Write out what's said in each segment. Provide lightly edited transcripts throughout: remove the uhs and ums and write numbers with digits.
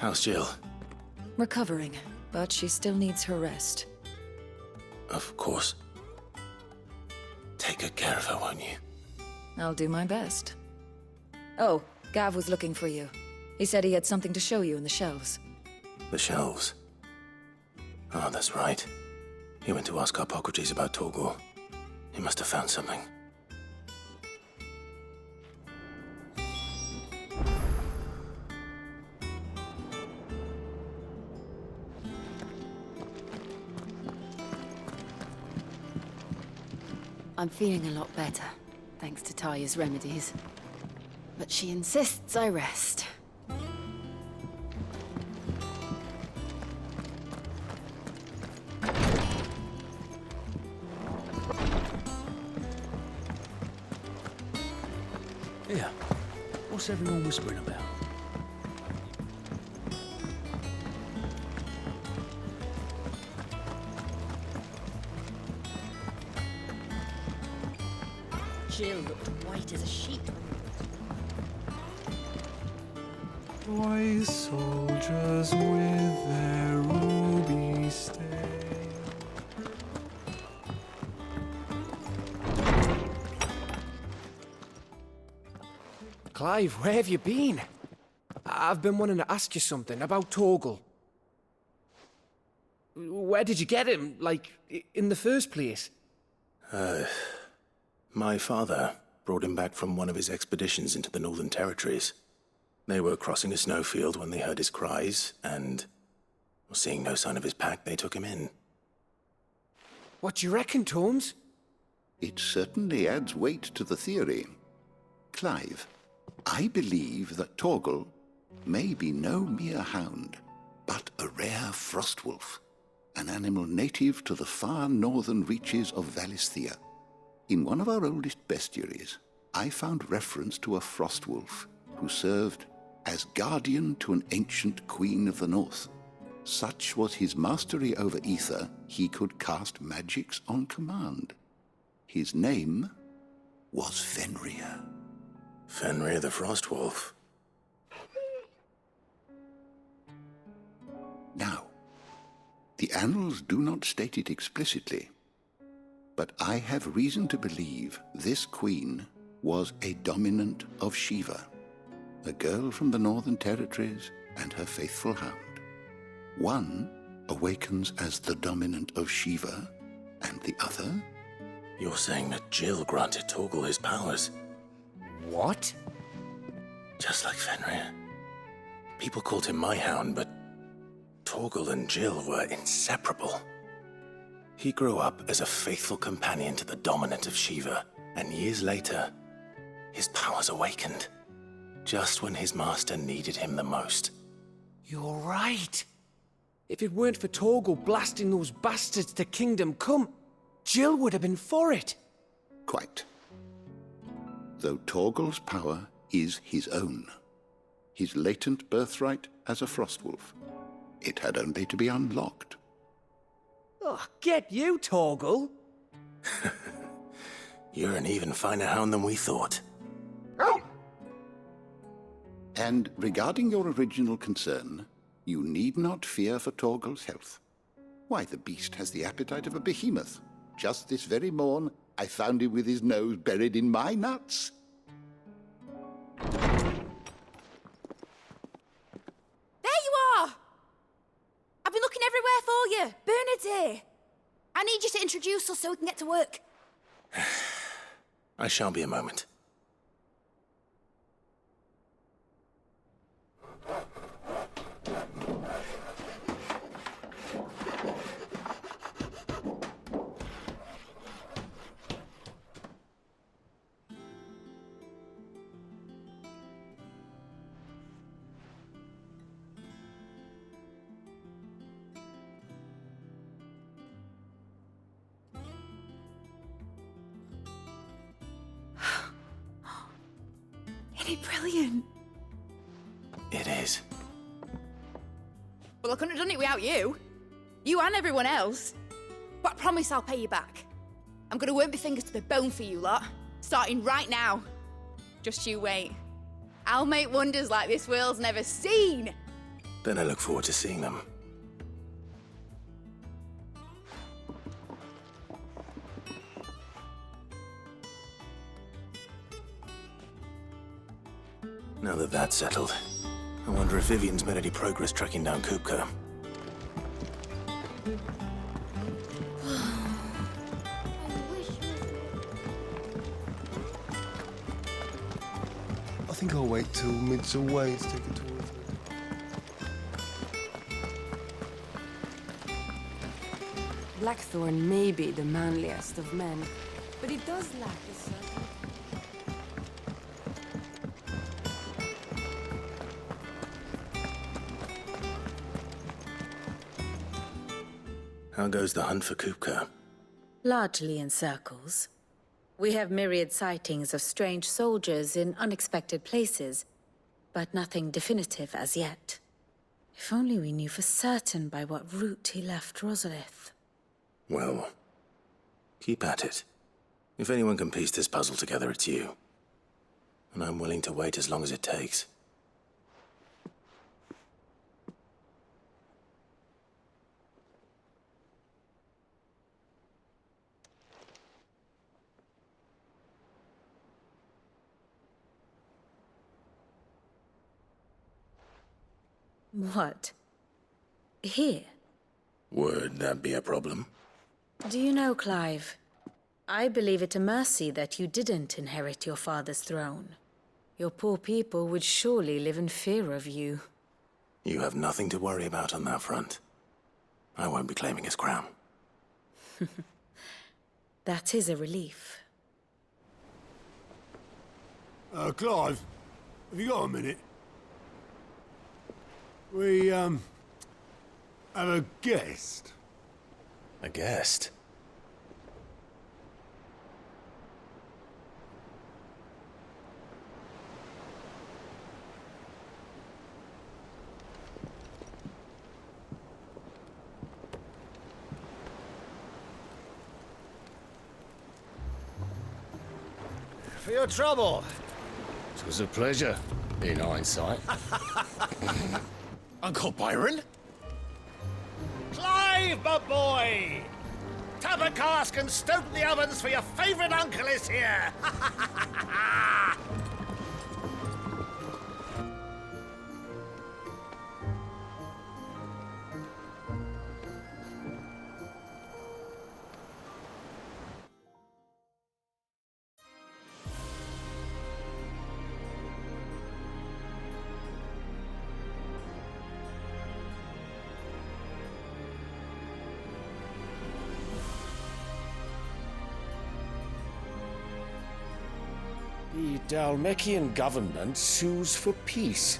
How's Jill? Recovering, but she still needs her rest. Of course. Take good care of her, won't you? I'll do my best. Oh, Gav was looking for you. He said he had something to show you in the shelves. The shelves. Oh, that's right. He went to ask Hippocrates about Torgal. He must have found something. I'm feeling a lot better, thanks to Taya's remedies. But she insists I rest. Here, what's everyone whispering about? Jill looked white as a sheet. Boy soldiers with their ruby stain. Clive, where have you been? I've been wanting to ask you something about Torgal. Where did you get him, like, in the first place? My father brought him back from one of his expeditions into the Northern Territories. They were crossing a snowfield when they heard his cries, and seeing no sign of his pack, they took him in. What do you reckon, Tomes? It certainly adds weight to the theory. Clive, I believe that Torgal may be no mere hound, but a rare frostwolf, an animal native to the far northern reaches of Valisthea. In one of our oldest bestiaries, I found reference to a frostwolf who served as guardian to an ancient queen of the north. Such was his mastery over ether, he could cast magics on command. His name was Fenrir. Fenrir the Frostwolf. Now, the annals do not state it explicitly, but I have reason to believe this queen was a dominant of Shiva, a girl from the Northern Territories and her faithful hound. One awakens as the dominant of Shiva, and the other? You're saying that Jill granted Torgal his powers? What? Just like Fenrir. People called him my hound, but Torgal and Jill were inseparable. He grew up as a faithful companion to the dominant of Shiva, and years later, his powers awakened, just when his master needed him the most. You're right. If it weren't for Torgal blasting those bastards to Kingdom Come, Jill would have been for it. Quite. Though Torgal's power is his own, his latent birthright as a frostwolf, it had only to be unlocked. Oh, get you, Torgal! You're an even finer hound than we thought. And regarding your original concern, you need not fear for Torgal's health. Why, the beast has the appetite of a behemoth. Just this very morn, I found him with his nose buried in my nuts. There you are! I've been looking everywhere for you. Bernard's here. I need you to introduce us so we can get to work. I shall be a moment. Isn't it brilliant? It is. Well, I couldn't have done it without you. You and everyone else. But I promise I'll pay you back. I'm gonna work my fingers to the bone for you lot, starting right now. Just you wait. I'll make wonders like this world's never seen. Then I look forward to seeing them. Now that that's settled, I wonder if Vivian's made any progress tracking down Kupka. I think I'll wait till Mid's away to take a tour with her. Blackthorn may be the manliest of men, but he does lack a certain... How goes the hunt for Kupka? Largely in circles. We have myriad sightings of strange soldiers in unexpected places, but nothing definitive as yet. If only we knew for certain by what route he left Rosalith. Well, keep at it. If anyone can piece this puzzle together, it's you. And I'm willing to wait as long as it takes. What? Here? Would that be a problem? Do you know, Clive? I believe it a mercy that you didn't inherit your father's throne. Your poor people would surely live in fear of you. You have nothing to worry about on that front. I won't be claiming his crown. That is a relief. Clive, have you got a minute? We, have a guest. A guest? For your trouble. It was a pleasure, in hindsight. Uncle Byron? Clive, my boy! Tap a cask and stoke the ovens for your favourite uncle is here! The Dalmekian government sues for peace.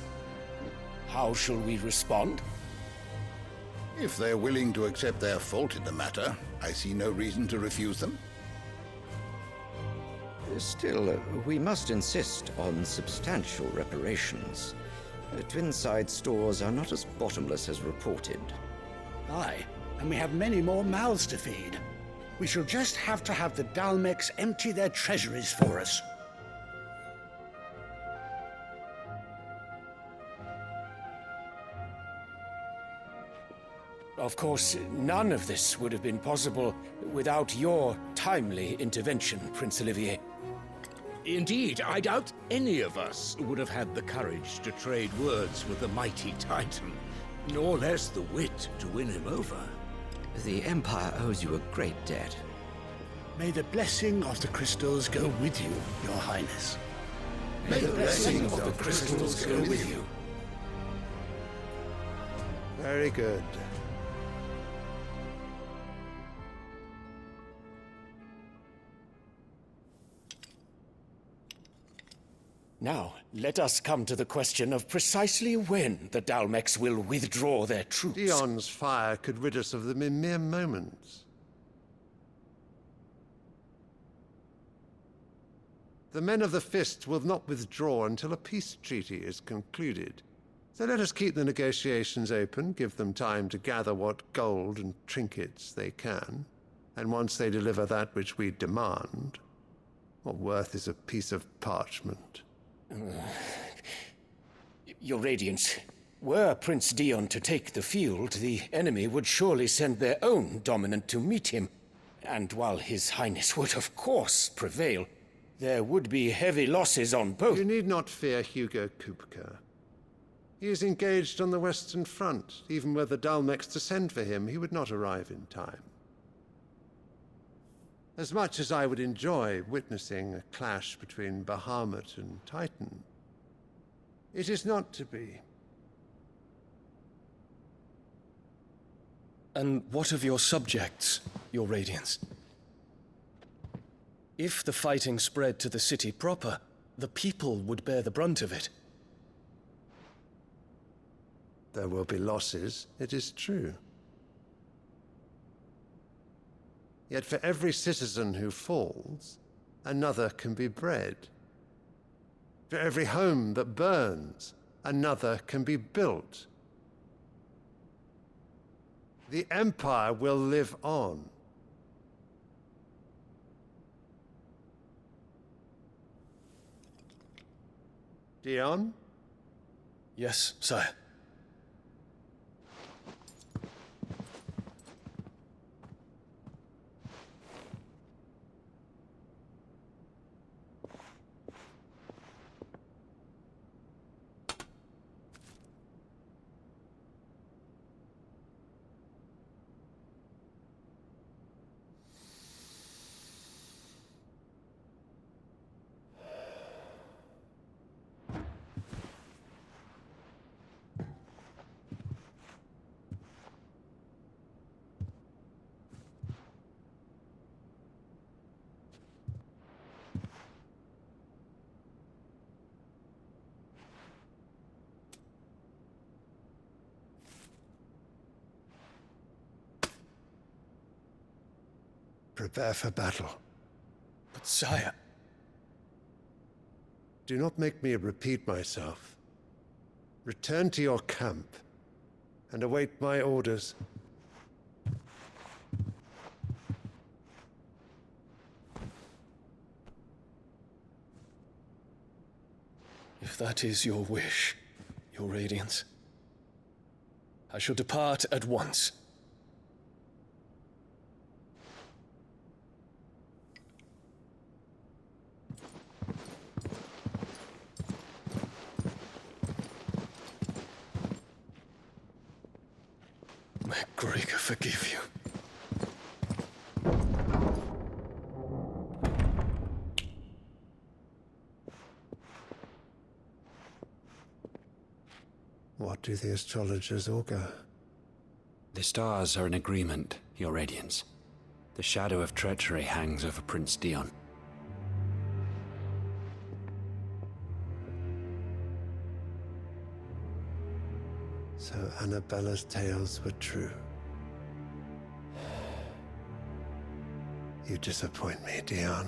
How shall we respond? If they're willing to accept their fault in the matter, I see no reason to refuse them. Still, we must insist on substantial reparations. Twinside stores are not as bottomless as reported. Aye, and we have many more mouths to feed. We shall just have to have the Dalmeks empty their treasuries for us. Of course, none of this would have been possible without your timely intervention, Prince Olivier. Indeed, I doubt any of us would have had the courage to trade words with the mighty Titan, nor less the wit to win him over. The Empire owes you a great debt. May the blessing of the crystals go with you, Your Highness. May the blessing of the crystals go with you. Very good. Now, let us come to the question of precisely when the Dalmeks will withdraw their troops. Dion's fire could rid us of them in mere moments. The men of the Fist will not withdraw until a peace treaty is concluded. So let us keep the negotiations open, give them time to gather what gold and trinkets they can. And once they deliver that which we demand, what worth is a piece of parchment? Your Radiance, Were Prince Dion to take the field, the enemy would surely send their own dominant to meet him. And while His Highness would of course prevail, there would be heavy losses on both. You need not fear Hugo Kupka. He is engaged on the Western Front. Even were the Dalmex to send for him, he would not arrive in time. As much as I would enjoy witnessing a clash between Bahamut and Titan, it is not to be. And what of your subjects, your Radiance? If the fighting spread to the city proper, the people would bear the brunt of it. There will be losses, it is true. Yet for every citizen who falls, another can be bred. For every home that burns, another can be built. The Empire will live on. Dion? Yes, sire. Prepare for battle. But sire... Do not make me repeat myself. Return to your camp and await my orders. If that is your wish, your Radiance, I shall depart at once. May Gregor forgive you. What do the astrologers augur? The stars are in agreement, Your Radiance. The shadow of treachery hangs over Prince Dion. So Annabella's tales were true. You disappoint me, Dion.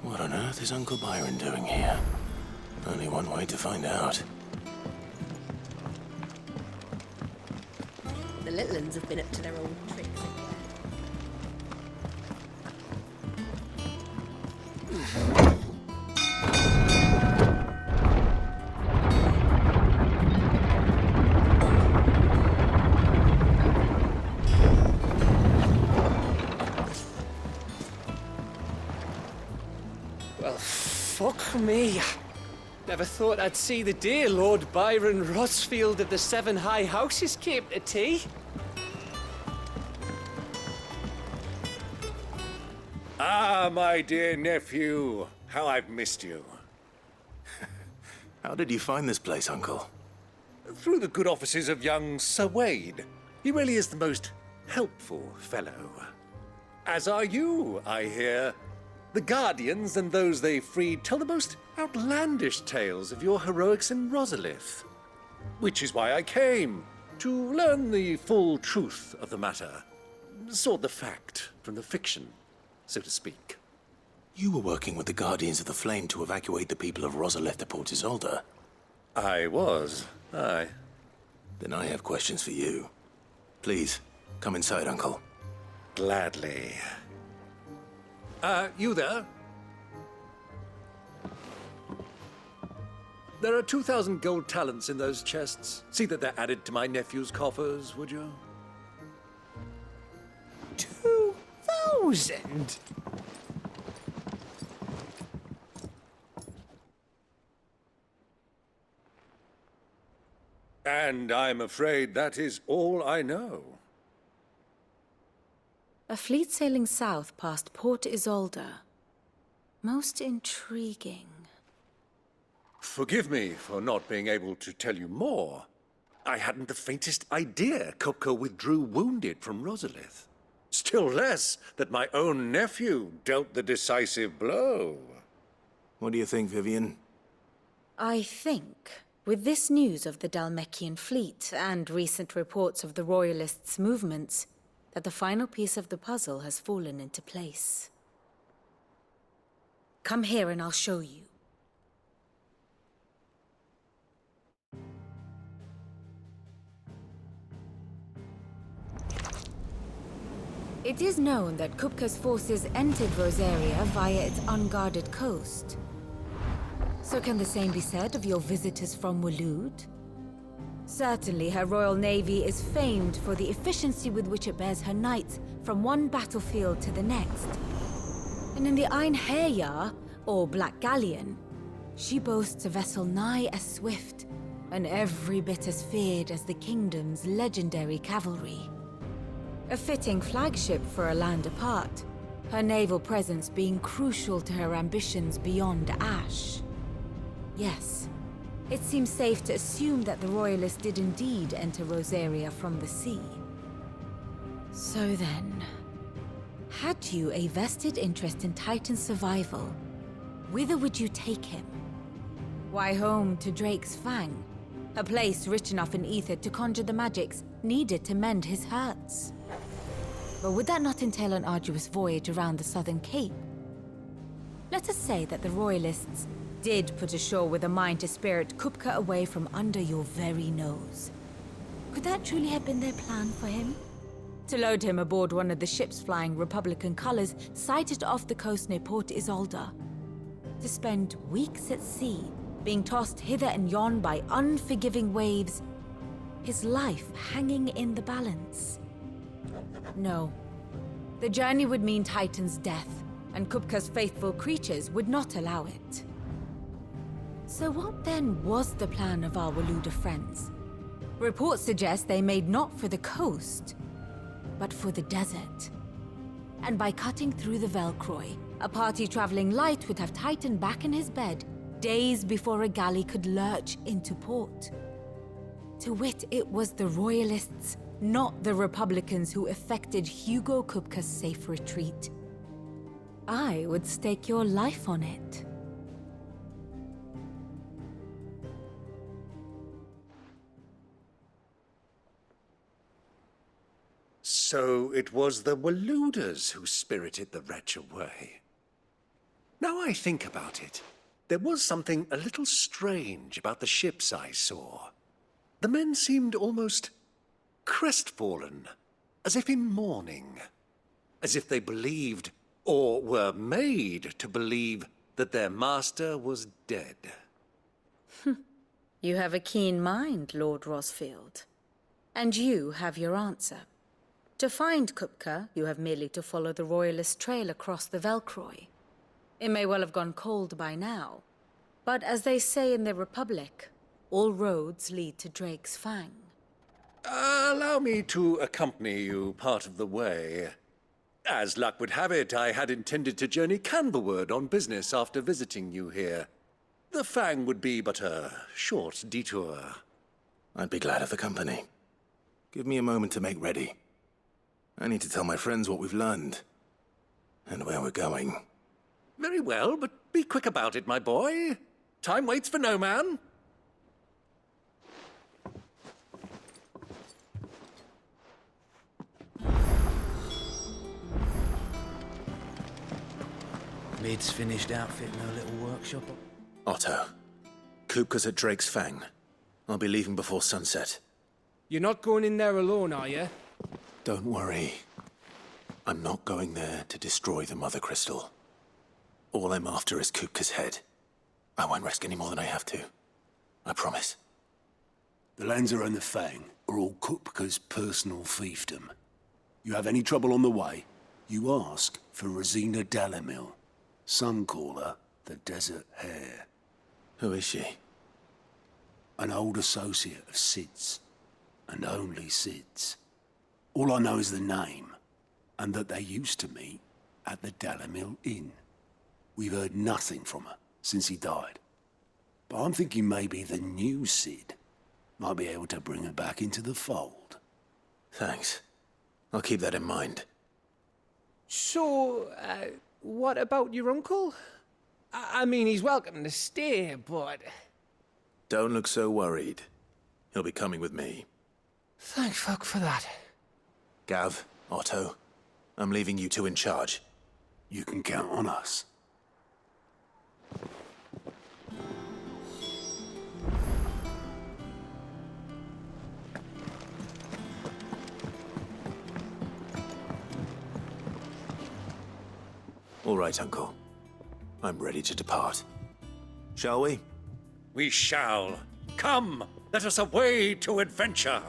What on earth is Uncle Byron doing here? Only one way to find out. The little uns have been up to their old tricks Well, fuck me. Never thought I'd see the dear Lord Byron Rosfield of the Seven High Houses came to tea. Ah, my dear nephew. How I've missed you. How did you find this place, Uncle? Through the good offices of young Sir Wade. He really is the most helpful fellow. As are you, I hear. The Guardians and those they freed tell the most outlandish tales of your heroics in Rosalith. Which is why I came, to learn the full truth of the matter. Sort the fact from the fiction, so to speak. You were working with the Guardians of the Flame to evacuate the people of Rosalith to Port Isolde. I was, aye. Then I have questions for you. Please, come inside, Uncle. Gladly. You there? There are 2,000 gold talents in those chests. See that they're added to my nephew's coffers, would you? 2,000? And I'm afraid that is all I know. A fleet sailing south past Port Isolde. Most intriguing. Forgive me for not being able to tell you more. I hadn't the faintest idea Kupka withdrew wounded from Rosalith. Still less that my own nephew dealt the decisive blow. What do you think, Vivian? I think, with this news of the Dhalmekian fleet and recent reports of the Royalists' movements, that the final piece of the puzzle has fallen into place. Come here and I'll show you. It is known that Kupka's forces entered Rosaria via its unguarded coast. So can the same be said of your visitors from Waloed? Certainly her Royal Navy is famed for the efficiency with which it bears her knights from one battlefield to the next. And in the Einherjar, or Black Galleon, she boasts a vessel nigh as swift and every bit as feared as the kingdom's legendary cavalry. A fitting flagship for a land apart, her naval presence being crucial to her ambitions beyond Ash. Yes, it seems safe to assume that the Royalists did indeed enter Rosaria from the sea. So then, had you a vested interest in Titan's survival, whither would you take him? Why, home to Drake's Fang, a place rich enough in ether to conjure the magics needed to mend his hurts. But would that not entail an arduous voyage around the southern cape? Let us say that the Royalists did put ashore with a mind to spirit Kupka away from under your very nose. Could that truly have been their plan for him? To load him aboard one of the ships flying Republican colors sighted off the coast near Port Isolde. To spend weeks at sea, being tossed hither and yon by unforgiving waves, his life hanging in the balance. No. The journey would mean Titan's death, and Kupka's faithful creatures would not allow it. So what then was the plan of our Waluda friends? Reports suggest they made not for the coast, but for the desert. And by cutting through the Velcroy, a party traveling light would have Titan back in his bed days before a galley could lurch into port. To wit, it was the Royalists, not the Republicans, who effected Hugo Kupka's safe retreat. I would stake your life on it. So it was the Waludas who spirited the wretch away. Now I think about it, there was something a little strange about the ships I saw. The men seemed almost crestfallen, as if in mourning, as if they believed, or were made to believe, that their master was dead. You have a keen mind, Lord Rosfield. And you have your answer. To find Kupka, you have merely to follow the Royalist trail across the Velcroy. It may well have gone cold by now, but as they say in the Republic, all roads lead to Drake's Fang. Allow me to accompany you part of the way. As luck would have it, I had intended to journey Canberward on business after visiting you here. The Fang would be but a short detour. I'd be glad of the company. Give me a moment to make ready. I need to tell my friends what we've learned, and where we're going. Very well, but be quick about it, my boy. Time waits for no man. Mid's finished outfitting her little workshop. Otto, Kupka's at Drake's Fang. I'll be leaving before sunset. You're not going in there alone, are you? Don't worry. I'm not going there to destroy the Mother Crystal. All I'm after is Kupka's head. I won't risk any more than I have to. I promise. The lands around the Fang are all Kupka's personal fiefdom. You have any trouble on the way, you ask for Rosina Dalamil. Some call her the Desert Hare. Who is she? An old associate of Sid's, and only Sid's. All I know is the name, and that they used to meet at the Dalamil Inn. We've heard nothing from her since he died. But I'm thinking maybe the new Sid might be able to bring her back into the fold. Thanks. I'll keep that in mind. So, what about your uncle? I mean, he's welcome to stay, but... Don't look so worried. He'll be coming with me. Thank fuck for that. Gav, Otto, I'm leaving you two in charge. You can count on us. All right, Uncle. I'm ready to depart. Shall we? We shall. Come, let us away to adventure.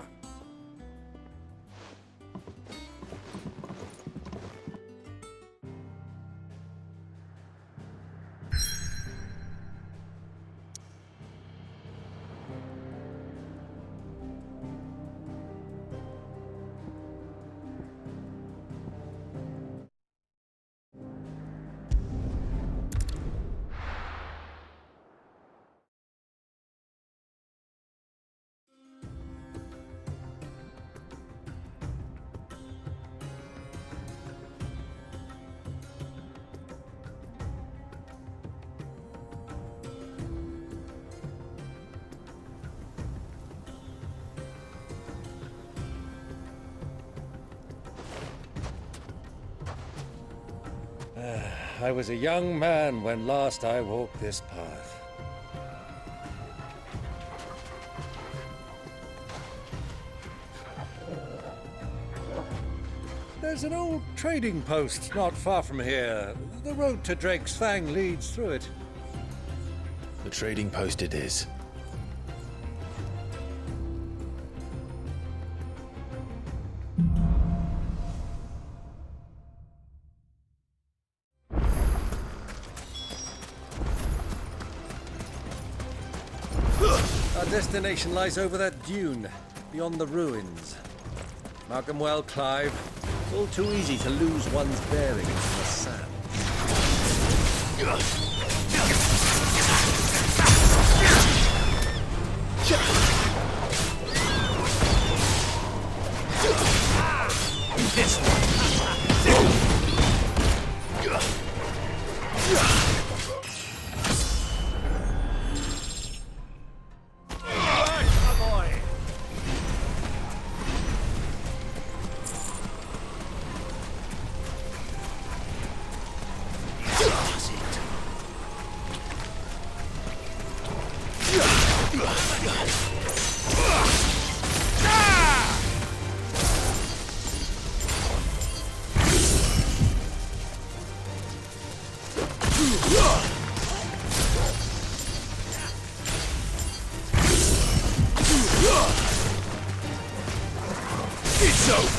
I was a young man when last I walked this path. There's an old trading post not far from here. The road to Drake's Fang leads through it. The trading post it is. Our destination lies over that dune, beyond the ruins. Mark 'em well, Clive. It's all too easy to lose one's bearings in the sand.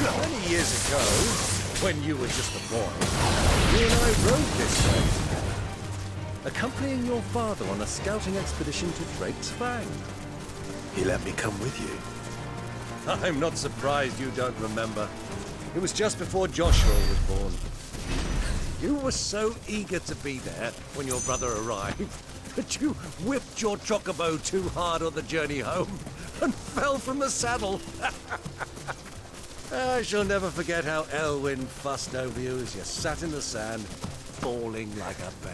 Many years ago, when you were just a boy, you and I rode this way, accompanying your father on a scouting expedition to Drake's Fang. He let me come with you. I'm not surprised you don't remember. It was just before Joshua was born. You were so eager to be there when your brother arrived that you whipped your chocobo too hard on the journey home and fell from the saddle. I shall never forget how Elwyn fussed over you as you sat in the sand, falling like a babe.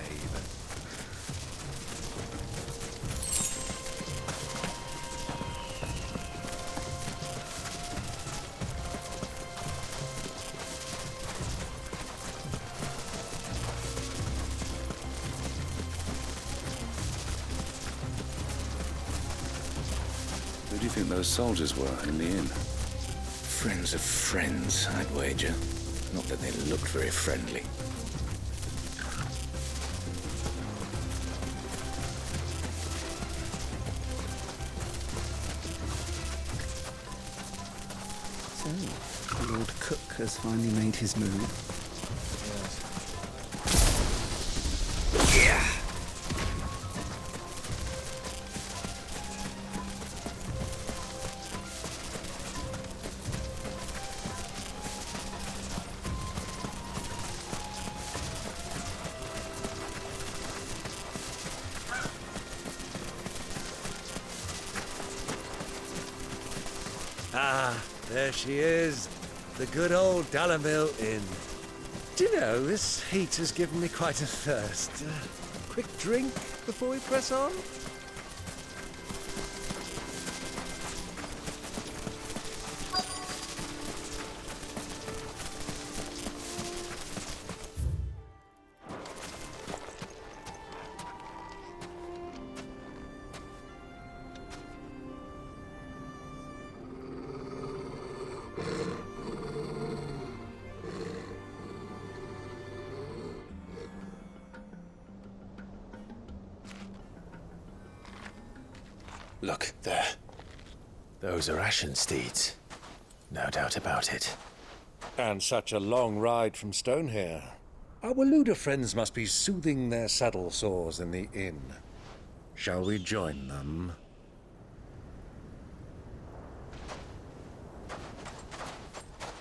Who do you think those soldiers were in the inn? Friends of friends, I'd wager. Not that they looked very friendly. So, the Lord Cook has finally made his move. Yeah! Ah, there she is. The good old Dalamil Inn. Do you know, this heat has given me quite a thirst. Quick drink before we press on? Look, there. Those are ashen steeds. No doubt about it. And such a long ride from Stonehair. Our Waluda friends must be soothing their saddle sores in the inn. Shall we join them?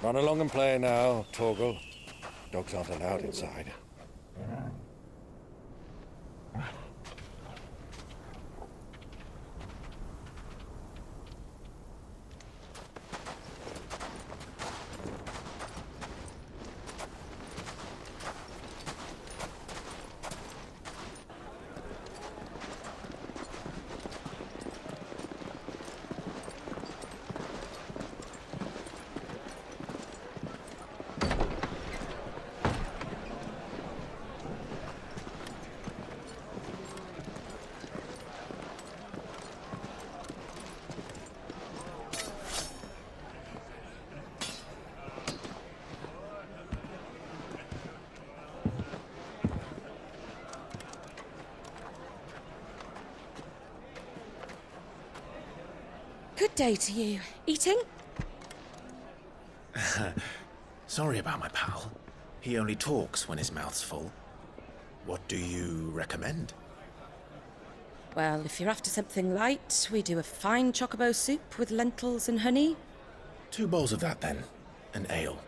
Run along and play now, Torgal. Dogs aren't allowed inside. Good day to you. Eating? Sorry about my pal. He only talks when his mouth's full. What do you recommend? Well, if you're after something light, we do a fine chocobo soup with lentils and honey. 2 bowls of that, then. An ale.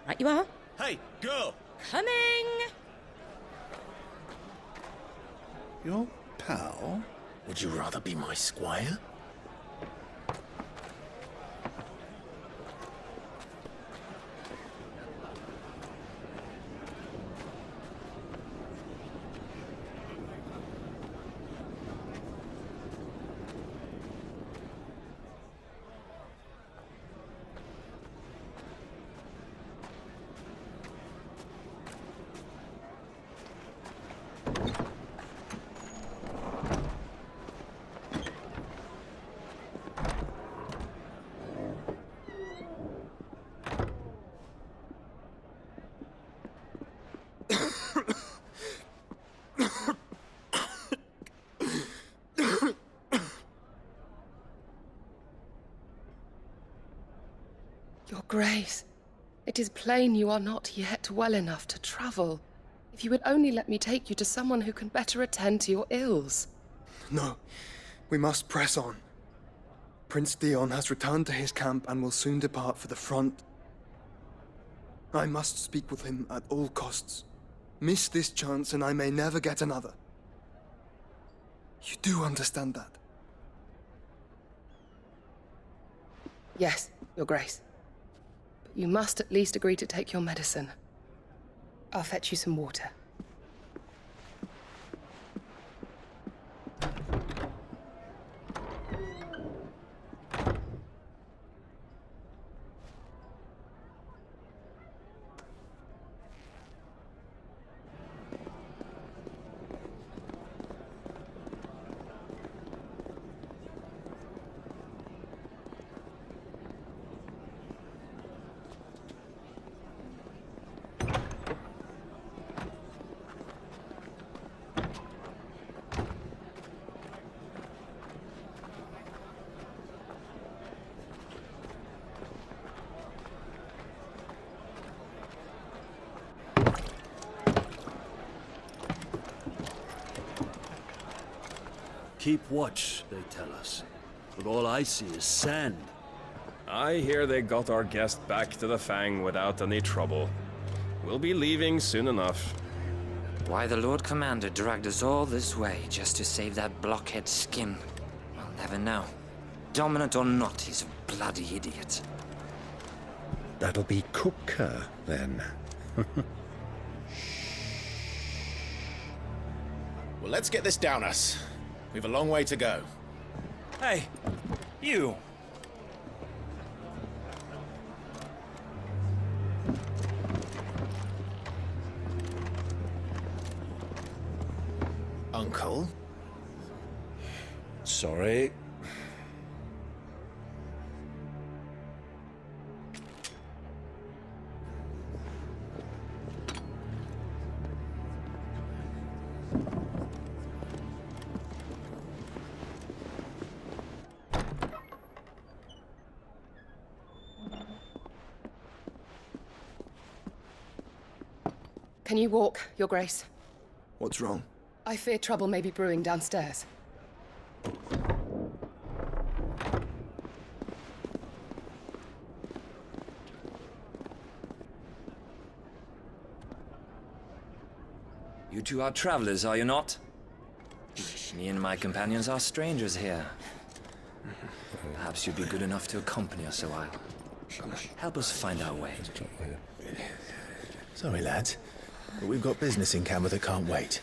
Right you are. Hey, girl! Coming! Your pal? Would you rather be my squire? Your Grace, it is plain you are not yet well enough to travel. If you would only let me take you to someone who can better attend to your ills. No, we must press on. Prince Dion has returned to his camp and will soon depart for the front. I must speak with him at all costs. Miss this chance and I may never get another. You do understand that? Yes, Your Grace. But you must at least agree to take your medicine. I'll fetch you some water. Keep watch, they tell us. But all I see is sand. I hear they got our guest back to the Fang without any trouble. We'll be leaving soon enough. Why the Lord Commander dragged us all this way just to save that blockhead skin, I'll never know. Dominant or not, he's a bloody idiot. That'll be Cooker, then. Well, let's get this down us. We've a long way to go. Hey, you! Uncle? Sorry. Can you walk, Your Grace? What's wrong? I fear trouble may be brewing downstairs. You two are travelers, are you not? Me and my companions are strangers here. Perhaps you'd be good enough to accompany us a while. Help us find our way. Sorry, lads, but we've got business in camera that can't wait.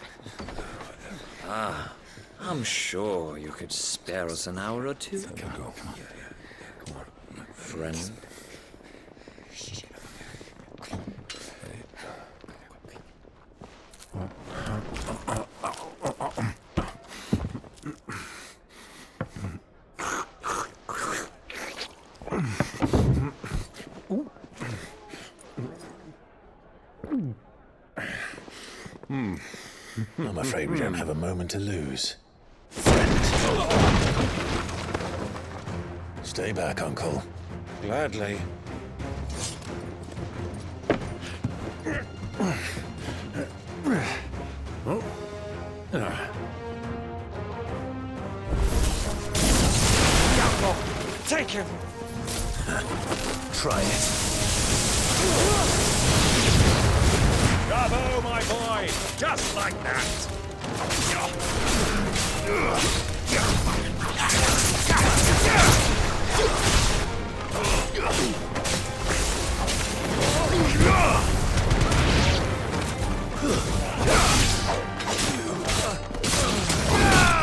Ah, I'm sure you could spare us an hour or two. Come on. Friend. I'm afraid we don't have a moment to lose. Stay back, Uncle. Gladly. Take him! Try it. Bravo, my boy! Just like that!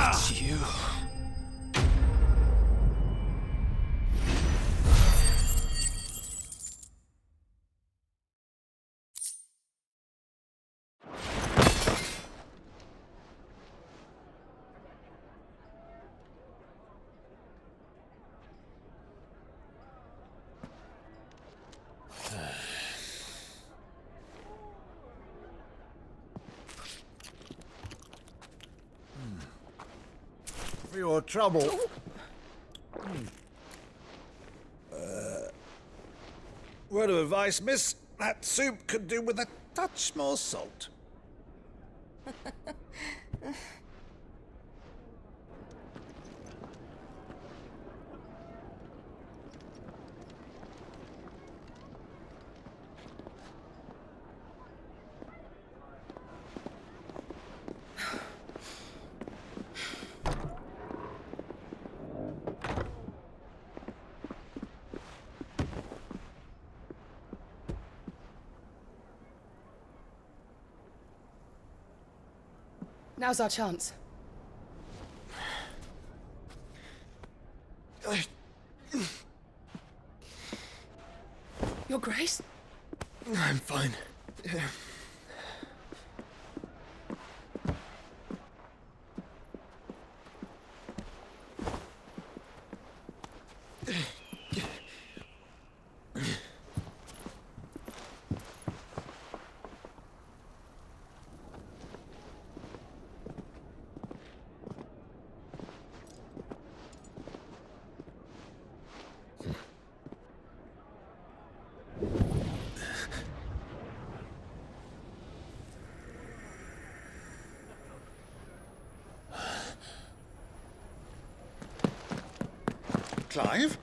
It's you. For your trouble. Word of advice, miss. That soup could do with a touch more salt. Now's our chance. Your Grace? I'm fine. Clive?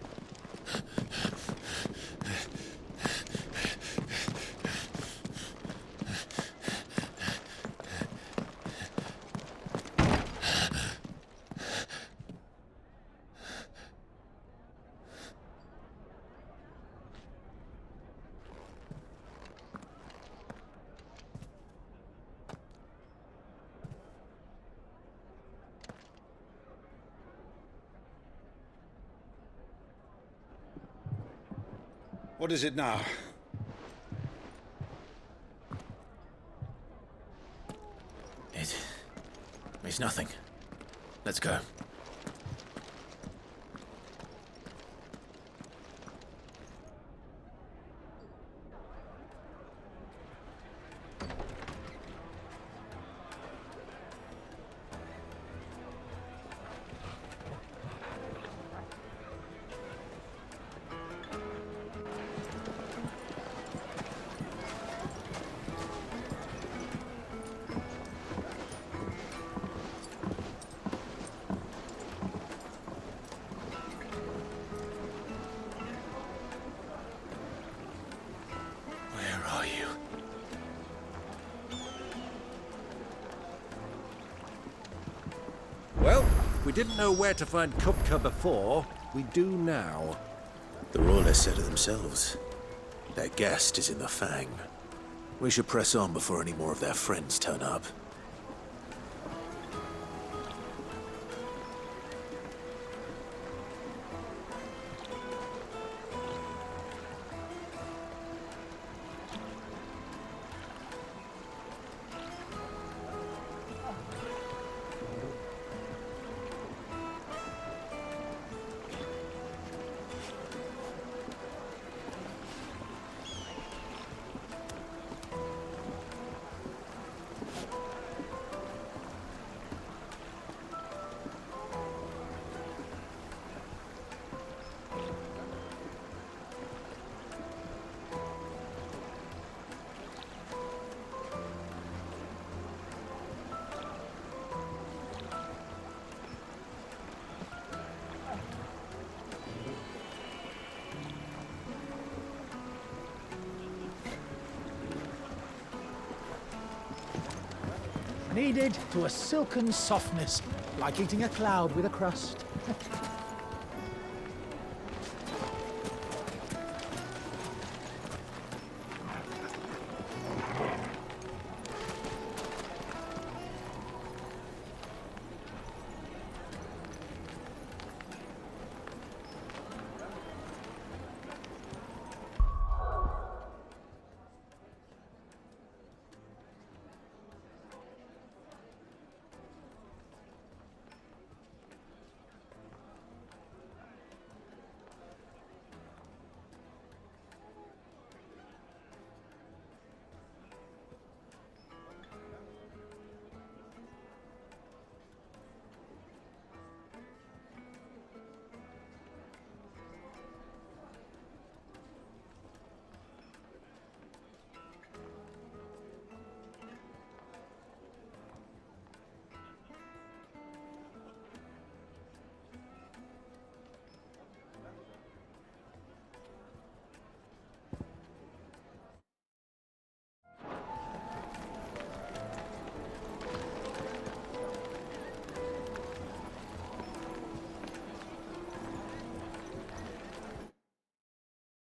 What is it now? It's nothing. Let's go. Well, we didn't know where to find Kupka before. We do now. The Royalists said it themselves. Their guest is in the Fang. We should press on before any more of their friends turn up. Kneaded to a silken softness, like eating a cloud with a crust.